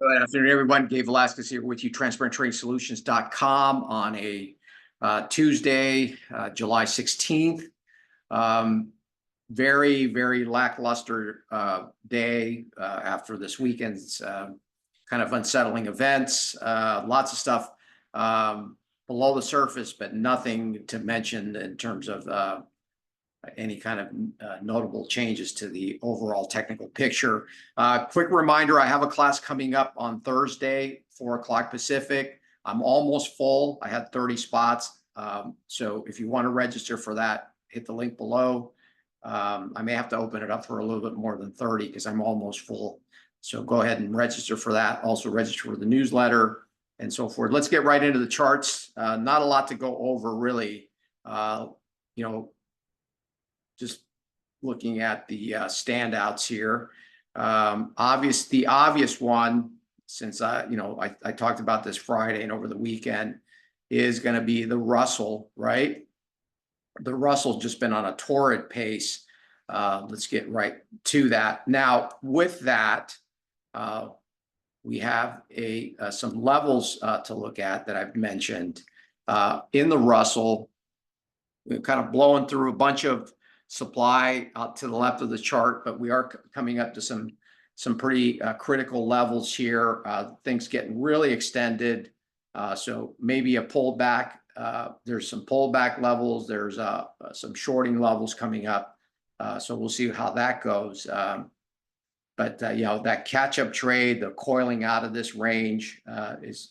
Good afternoon, everyone. Gabe Velazquez here with you, transparenttrading-solutions.com on a Tuesday, July 16th. Very, very lackluster day after this weekend's kind of unsettling events. Lots of stuff below the surface, but nothing to mention in terms of any kind of notable changes to the overall technical picture. Quick reminder, I have a class coming up on Thursday, 4 o'clock Pacific. I'm almost full. I had 30 spots. So if you want to register for that, hit the link below. I may have to open it up for a little bit more than 30 because I'm almost full. So go ahead and register for that. Also register for the newsletter and so forth. Let's get right into the charts. Not a lot to go over really. Just looking at the standouts here. The obvious one, since I talked about this Friday and over the weekend, is going to be the Russell, right? The Russell's just been on a torrid pace. Let's get right to that. Now, with that, we have some levels to look at that I've mentioned in the Russell. We're kind of blowing through a bunch of supply out to the left of the chart, but we are coming up to some pretty critical levels here. Things getting really extended, so maybe a pullback. There's some pullback levels. There's some shorting levels coming up, so we'll see how that goes. But that catch-up trade, the coiling out of this range,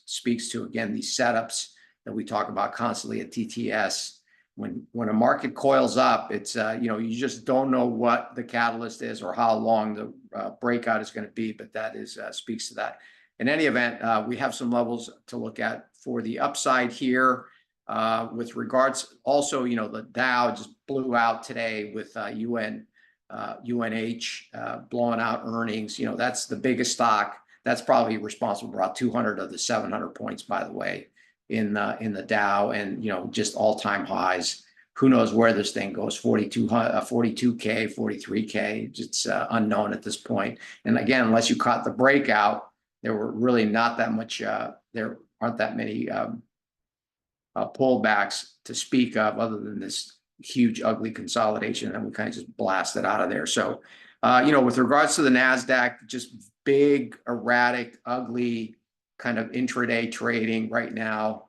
speaks to, again, these setups that we talk about constantly at TTS. When a market coils up, it's you just don't know what the catalyst is or how long the breakout is going to be, but that speaks to that. In any event, we have some levels to look at for the upside here. With regards, also, the Dow just blew out today with UNH blowing out earnings. That's the biggest stock. That's probably responsible for about 200 of the 700 points, by the way, in the Dow, and just all-time highs. Who knows where this thing goes? 42K, 43K. It's unknown at this point. And again, unless you caught the breakout, there were really not that much. There aren't that many pullbacks to speak of, other than this huge, ugly consolidation, and we kind of just blasted out of there. So, with regards to the Nasdaq, just big, erratic, ugly kind of intraday trading right now.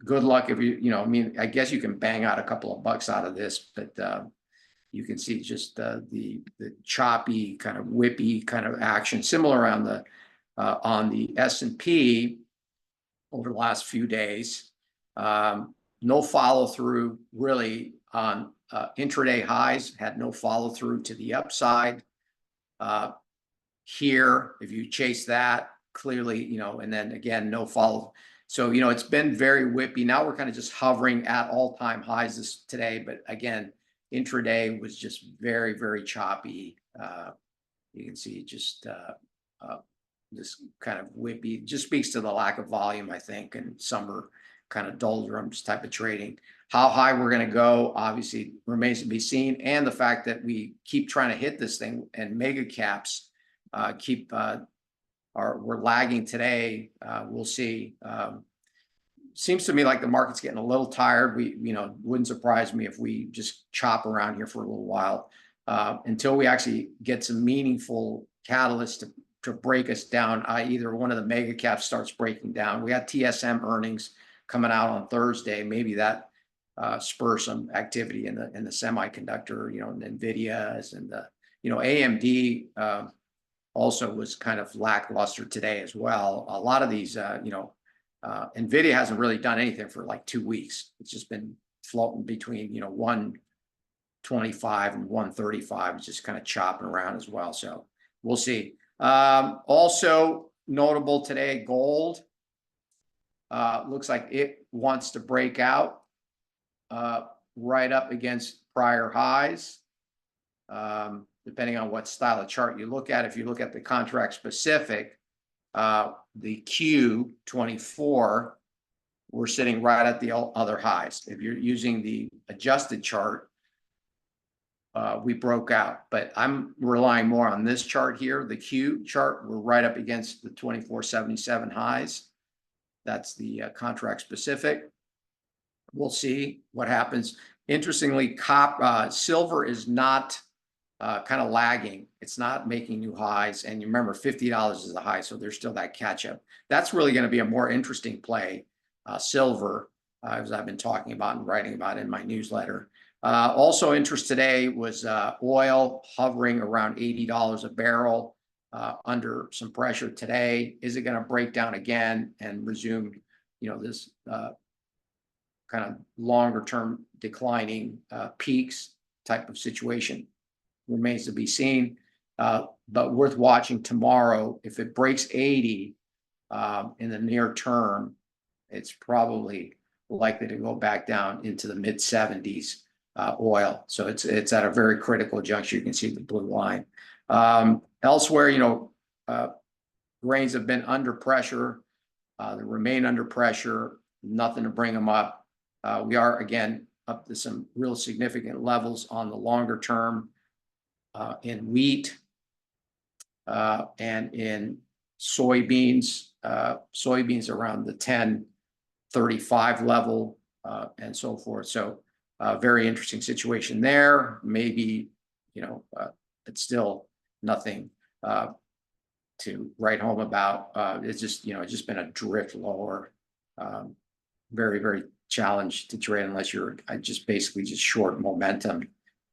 Good luck if I guess you can bang out a couple of bucks out of this, but you can see just the choppy, kind of whippy kind of action, similar on the S&P over the last few days. No follow through really on intraday highs. Had no follow through to the upside. Here, if you chase that, clearly, and then again, no follow. So, it's been very whippy. Now we're kind of just hovering at all-time highs today. But again, intraday was just very, very choppy. You can see just this kind of whippy. Just speaks to the lack of volume, I think, and summer kind of doldrums type of trading. How high we're going to go, obviously, remains to be seen. And the fact that we keep trying to hit this thing, and mega caps we're lagging today. We'll see. Seems to me like the market's getting a little tired. Wouldn't surprise me if we just chop around here for a little while until we actually get some meaningful catalysts to break us down. Either one of the mega caps starts breaking down. We got TSM earnings coming out on Thursday. Maybe that spurs some activity in the semiconductor, NVIDIA's, and the AMD. Also was kind of lackluster today as well. A lot of these, NVIDIA hasn't really done anything for like 2 weeks. It's just been floating between, 125 and 135. It's just kind of chopping around as well. So we'll see. Also notable today, gold. Looks like it wants to break out right up against prior highs. Depending on what style of chart you look at. If you look at the contract specific, the Q24, we're sitting right at the other highs. If you're using the adjusted chart, we broke out, but I'm relying more on this chart here, the Q chart. We're right up against the 24.77 highs. That's the contract specific. We'll see what happens. Interestingly, silver is not kind of lagging. It's not making new highs. And you remember, $50 is the high, so there's still that catch up. That's really going to be a more interesting play, silver, as I've been talking about and writing about in my newsletter. Also interest today was oil hovering around $80 a barrel, under some pressure today. Is it going to break down again and resume, this kind of longer term declining peaks type of situation? Remains to be seen, but worth watching tomorrow. If it breaks 80 in the near term, it's probably likely to go back down into the mid 70s. Oil, so it's at a very critical juncture. You can see the blue line. Elsewhere, grains have been under pressure. They remain under pressure. Nothing to bring them up. We are again up to some real significant levels on the longer term in wheat and in soybeans. Soybeans around the 10.35 level and so forth. So very interesting situation there. Maybe, it's still nothing to write home about. It's just been a drift lower. Very, very challenged to trade unless you're basically short momentum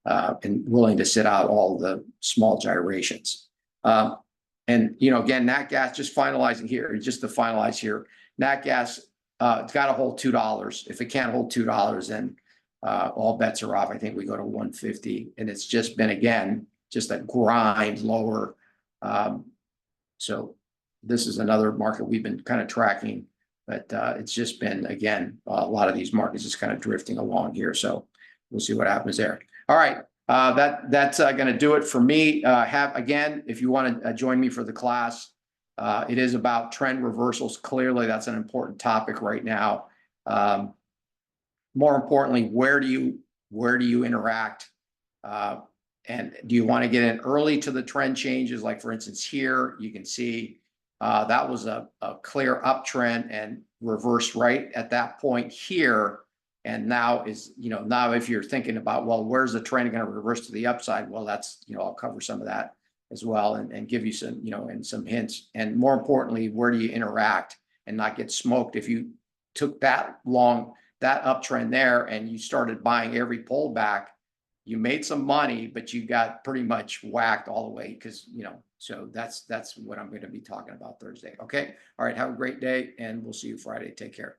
and willing to sit out all the small gyrations. And again, nat gas, just finalizing here, just to finalize here, nat gas, it's got to hold $2. If it can't hold $2, then all bets are off. I think we go to 150, and it's just been, again, just a grind lower. So this is another market we've been kind of tracking, but it's just been, again, a lot of these markets just kind of drifting along here. So we'll see what happens there. All right. That's going to do it for me. Again, if you want to join me for the class, it is about trend reversals. Clearly, that's an important topic right now. More importantly, where do you interact? And do you want to get in early to the trend changes? Like, for instance, here you can see that was a clear uptrend and reversed right at that point here. And now now if you're thinking about, well, where's the trend going to reverse to the upside? Well, that's, I'll cover some of that as well and give you some, and some hints. And more importantly, where do you interact and not get smoked? If you took that uptrend there and you started buying every pullback, you made some money, but you got pretty much whacked all the way because, so that's what I'm going to be talking about Thursday. Okay. All right. Have a great day and we'll see you Friday. Take care.